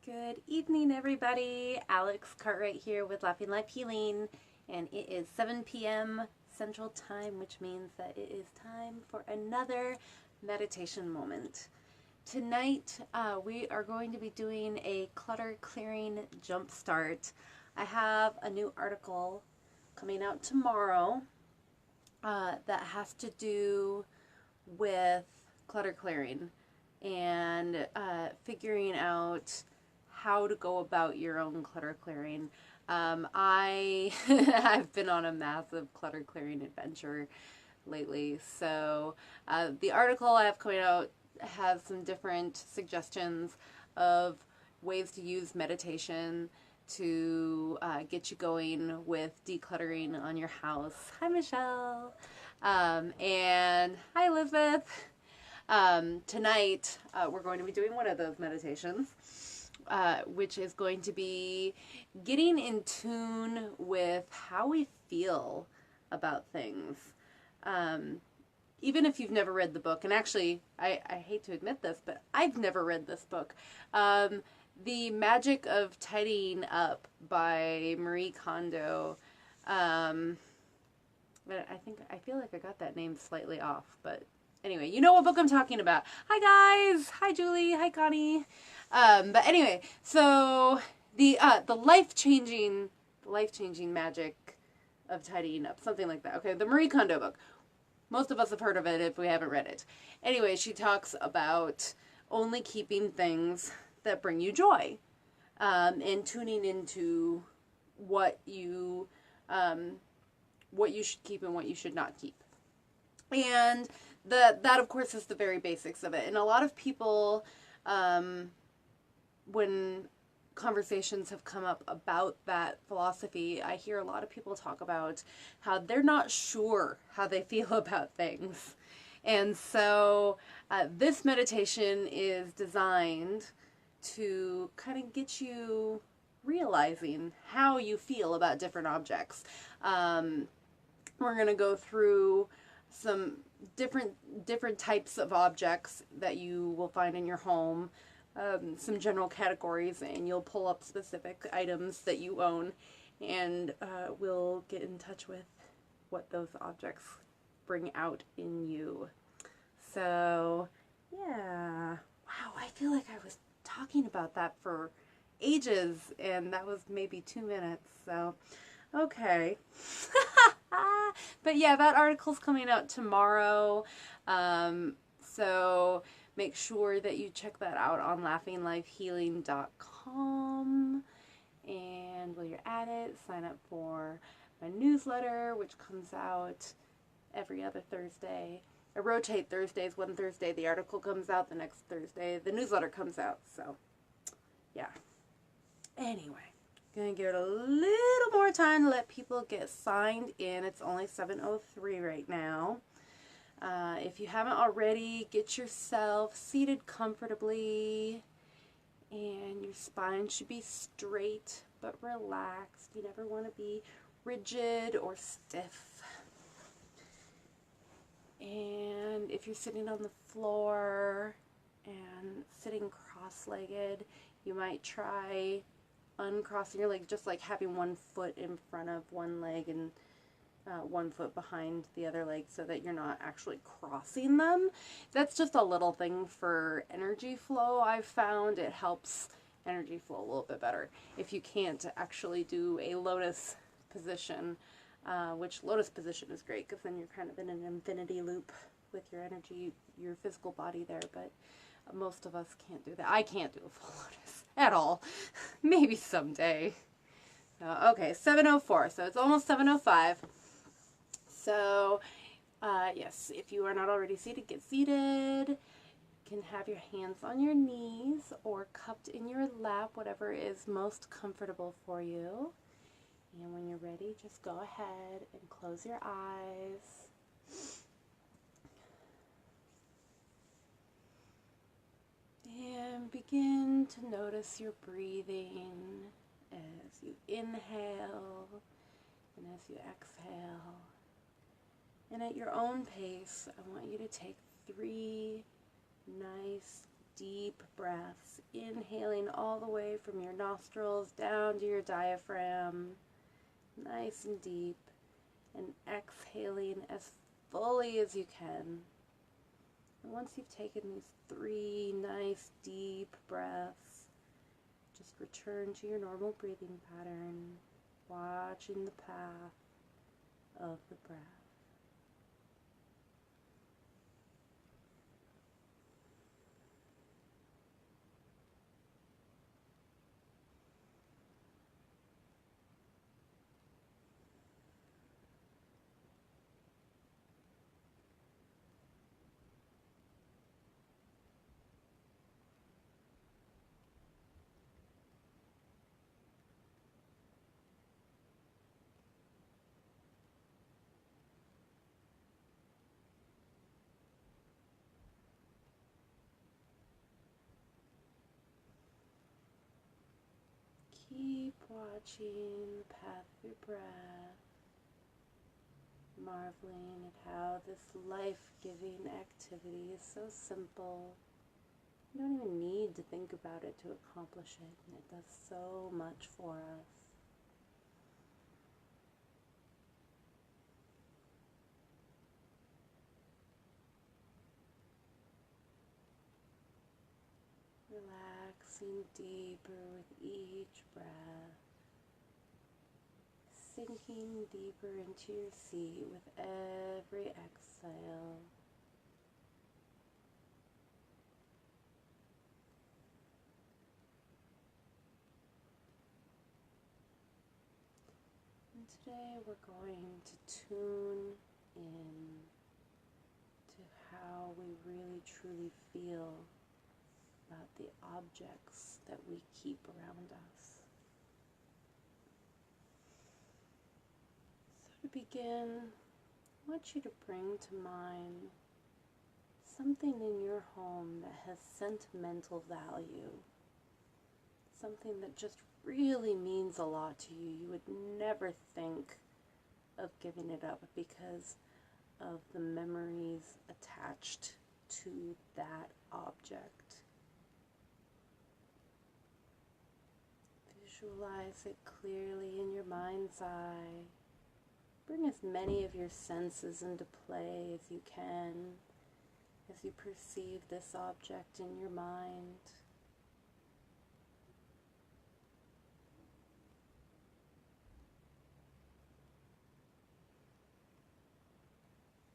Good evening, everybody. Alex Cartwright here with Laughing Life Healing, and it is 7 p.m. Central Time, which means that it is time for another meditation moment. Tonight, we are going to be doing a clutter clearing jumpstart. I have a new article coming out tomorrow that has to do with clutter clearing and figuring out how to go about your own clutter clearing. I've been on a massive clutter clearing adventure lately, so the article I have coming out has some different suggestions of ways to use meditation to get you going with decluttering on your house. Hi, Michelle. And hi, Elizabeth. Tonight, we're going to be doing one of those meditations, which is going to be getting in tune with how we feel about things. Even if you've never read the book, and actually, I hate to admit this, but I've never read this book. The Magic of Tidying Up by Marie Kondo. But I feel like I got that name slightly off, but anyway, you know what book I'm talking about. Hi guys! Hi Julie! Hi Connie! But anyway, so the life-changing magic of tidying up, something like that. Okay, the Marie Kondo book. Most of us have heard of it if we haven't read it. Anyway, she talks about only keeping things that bring you joy, and tuning into what you should keep and what you should not keep. And that of course is the very basics of it. And a lot of people, when conversations have come up about that philosophy, I hear a lot of people talk about how they're not sure how they feel about things. And so this meditation is designed to kind of get you realizing how you feel about different objects. We're going to go through some different types of objects that you will find in your home, some general categories, and you'll pull up specific items that you own, and we'll get in touch with what those objects bring out in you. So, yeah. Wow, I feel like I was talking about that for ages, and that was maybe 2 minutes, so, okay. But yeah, that article's coming out tomorrow, so make sure that you check that out on laughinglifehealing.com, and while you're at it, sign up for my newsletter, which comes out every other Thursday. I rotate Thursdays. One Thursday the article comes out, the next Thursday the newsletter comes out, so yeah. Anyway. Gonna give it a little more time to let people get signed in. It's only 7:03 right now. If you haven't already, get yourself seated comfortably, and your spine should be straight but relaxed. You never want to be rigid or stiff. And if you're sitting on the floor and sitting cross-legged, you might try uncrossing your legs, just like having one foot in front of one leg and one foot behind the other leg, so that you're not actually crossing them. That's just a little thing for energy flow. I've found it helps energy flow a little bit better if you can't actually do a lotus position, which lotus position is great because then you're kind of in an infinity loop with your energy, your physical body there, but most of us can't do that. I can't do a full lotus at all. Maybe someday. Okay, 7:04, so it's almost 7:05. So, yes, if you are not already seated, get seated. You can have your hands on your knees or cupped in your lap, whatever is most comfortable for you. And when you're ready, just go ahead and close your eyes. And begin to notice your breathing as you inhale and as you exhale. And at your own pace, I want you to take 3 nice, deep breaths, inhaling all the way from your nostrils down to your diaphragm, nice and deep, and exhaling as fully as you can. And once you've taken these 3 nice deep breaths, just return to your normal breathing pattern, watching the path of the breath. Keep watching the path of your breath, marveling at how this life-giving activity is so simple. You don't even need to think about it to accomplish it, and it does so much for us. Relaxing deeper with each breath, sinking deeper into your seat with every exhale. And today we're going to tune in to how we really truly feel about the objects that we keep around us. So to begin, I want you to bring to mind something in your home that has sentimental value, something that just really means a lot to you. You would never think of giving it up because of the memories attached to that object. Visualize it clearly in your mind's eye. Bring as many of your senses into play as you can as you perceive this object in your mind.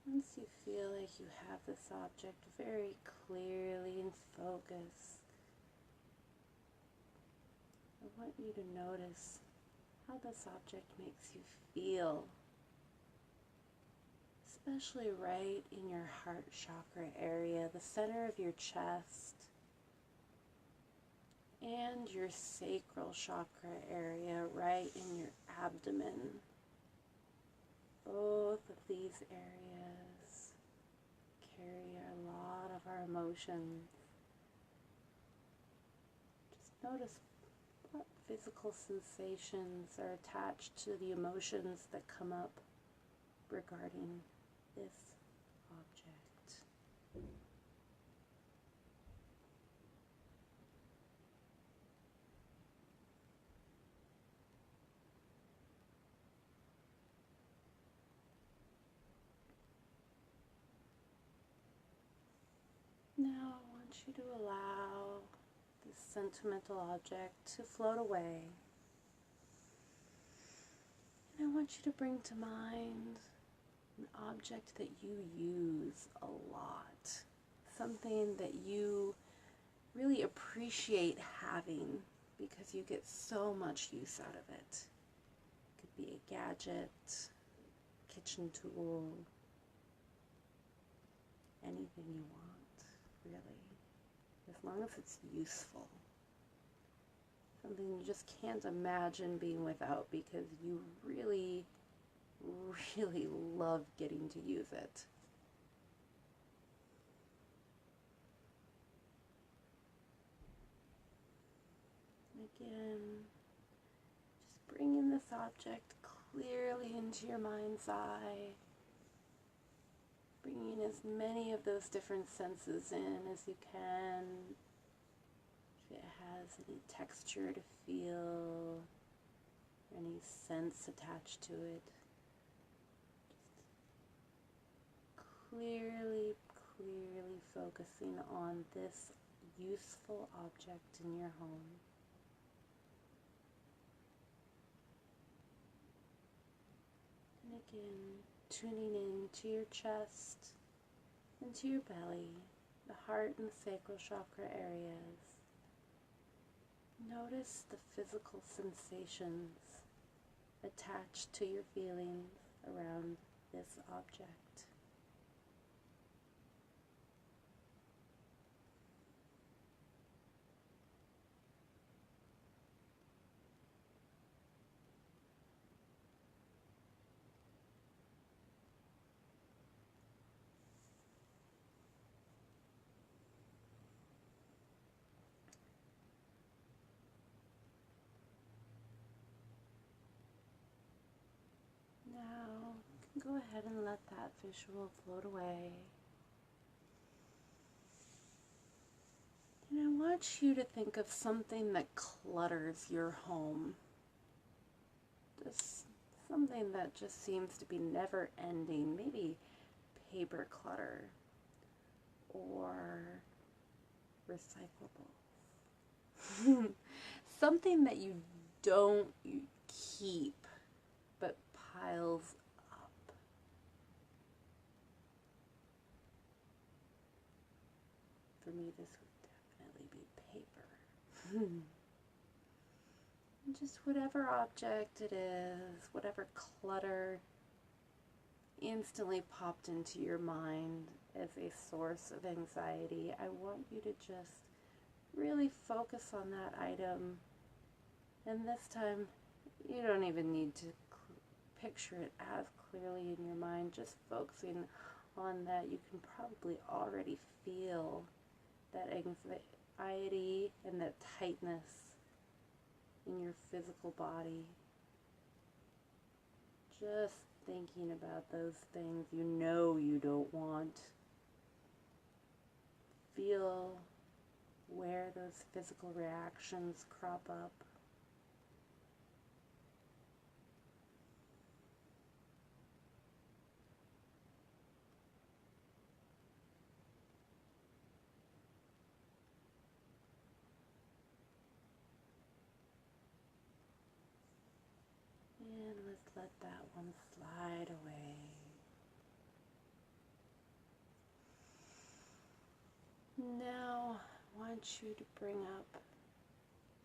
Once you feel like you have this object very clearly in focus, I want you to notice how this object makes you feel, especially right in your heart chakra area, the center of your chest, and your sacral chakra area right in your abdomen. Both of these areas carry a lot of our emotions. Just notice what physical sensations are attached to the emotions that come up regarding this object. Now I want you to allow this sentimental object to float away. And I want you to bring to mind an object that you use a lot, something that you really appreciate having because you get so much use out of it. It could be a gadget, kitchen tool, anything you want, really, as long as it's useful. Something you just can't imagine being without because you really, really love getting to use it. Again, just bringing this object clearly into your mind's eye, bringing as many of those different senses in as you can, If it has any texture to feel, any sense attached to it. Just clearly focusing on this useful object in your home. And again, tuning in to your chest, into your belly, the heart and the sacral chakra areas. Notice the physical sensations attached to your feelings around this object. Now, you can go ahead and let that visual float away. And I want you to think of something that clutters your home. Just something that just seems to be never ending. Maybe paper clutter or recyclables. Something that you don't keep but piles up. For me, this would definitely be paper. Just whatever object it is, whatever clutter instantly popped into your mind as a source of anxiety, I want you to just really focus on that item. And this time, you don't even need to picture it as clearly in your mind. Just focusing on that, you can probably already feel that anxiety and that tightness in your physical body. Just thinking about those things you know you don't want. Feel where those physical reactions crop up. And let's let that one slide away. Now, I want you to bring up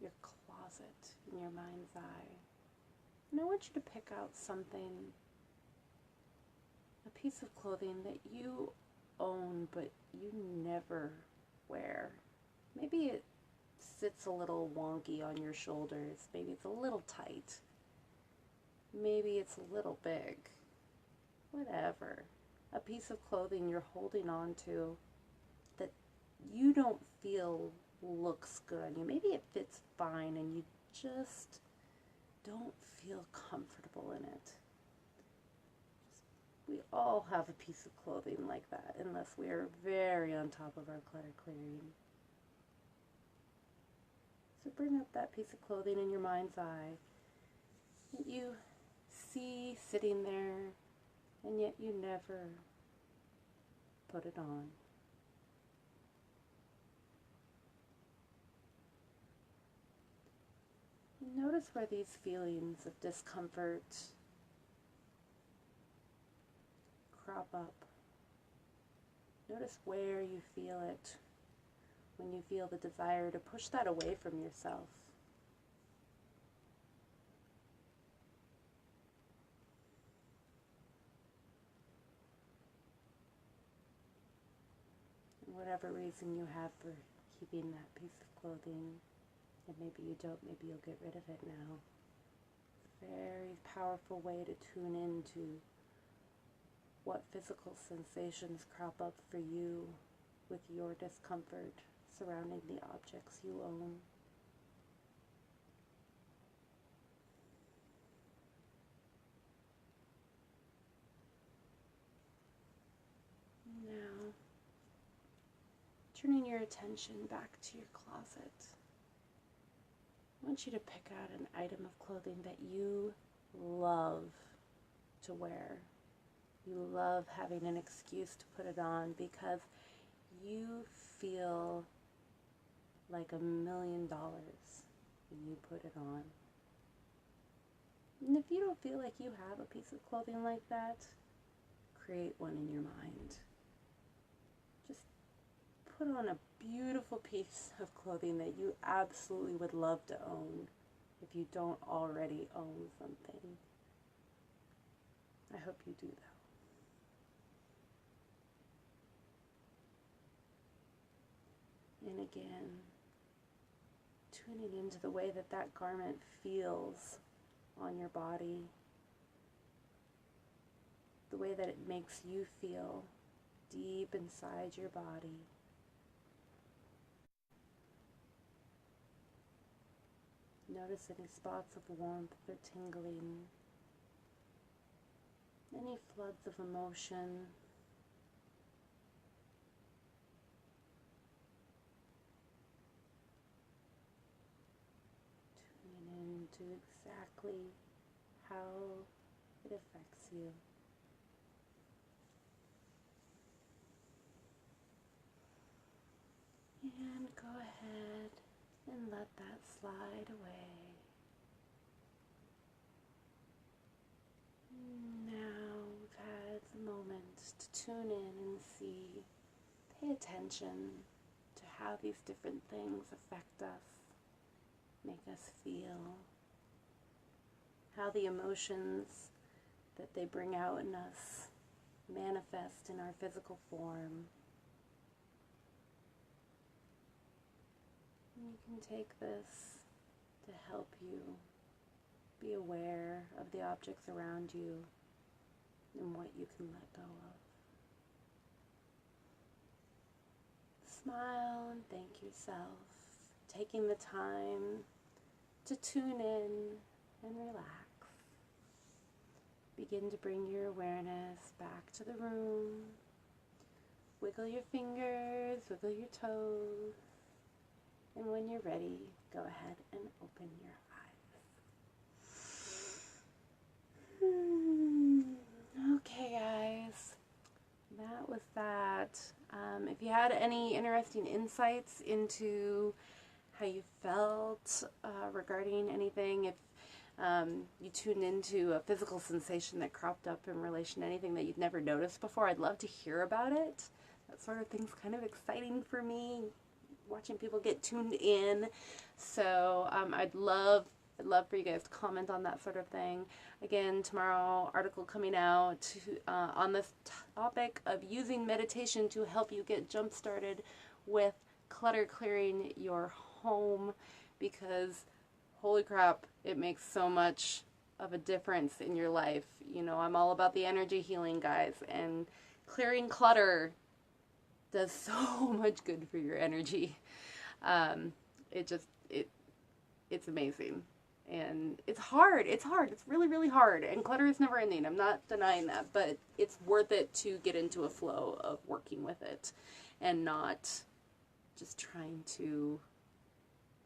your closet in your mind's eye. And I want you to pick out something, a piece of clothing that you own but you never wear. Maybe it sits a little wonky on your shoulders. Maybe it's a little tight. Maybe it's a little big. Whatever. A piece of clothing you're holding on to that you don't feel looks good on you. Maybe it fits fine and you just don't feel comfortable in it. We all have a piece of clothing like that, unless we are very on top of our clutter clearing. So bring up that piece of clothing in your mind's eye that you see sitting there, and yet you never put it on. Notice where these feelings of discomfort crop up. Notice where you feel it when you feel the desire to push that away from yourself. And whatever reason you have for keeping that piece of clothing, and maybe you don't, maybe you'll get rid of it now. It's a very powerful way to tune into what physical sensations crop up for you with your discomfort surrounding the objects you own. Now, turning your attention back to your closet. I want you to pick out an item of clothing that you love to wear. You love having an excuse to put it on because you feel like $1,000,000 when you put it on. And if you don't feel like you have a piece of clothing like that, create one in your mind. Just put on a beautiful piece of clothing that you absolutely would love to own if you don't already own something. I hope you do that. And again, tuning into the way that that garment feels on your body, the way that it makes you feel deep inside your body. Notice any spots of warmth or tingling, any floods of emotion. Tuning into exactly how it affects you. And go ahead and let that slide away. Now we've had a moment to tune in and see, pay attention to how these different things affect us, make us feel, how the emotions that they bring out in us manifest in our physical form. And you can take this to help you be aware of the objects around you and what you can let go of. Smile and thank yourself for taking the time to tune in and relax. Begin to bring your awareness back to the room. Wiggle your fingers, wiggle your toes. And when you're ready, go ahead and open your eyes. Okay, guys, that was that. If you had any interesting insights into how you felt regarding anything, if you tuned into a physical sensation that cropped up in relation to anything that you'd never noticed before, I'd love to hear about it. That sort of thing's kind of exciting for me, watching people get tuned in. So I'd love for you guys to comment on that sort of thing. Again, tomorrow, article coming out on this topic of using meditation to help you get jump started with clutter clearing your home, because holy crap, it makes so much of a difference in your life. You know, I'm all about the energy healing, guys, and clearing clutter does so much good for your energy. It's amazing. And it's hard. It's really, really hard. And clutter is never ending. I'm not denying that. But it's worth it to get into a flow of working with it and not just trying to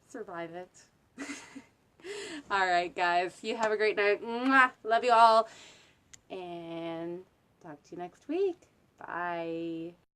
survive it. All right, guys. You have a great night. Mwah! Love you all. And talk to you next week. Bye.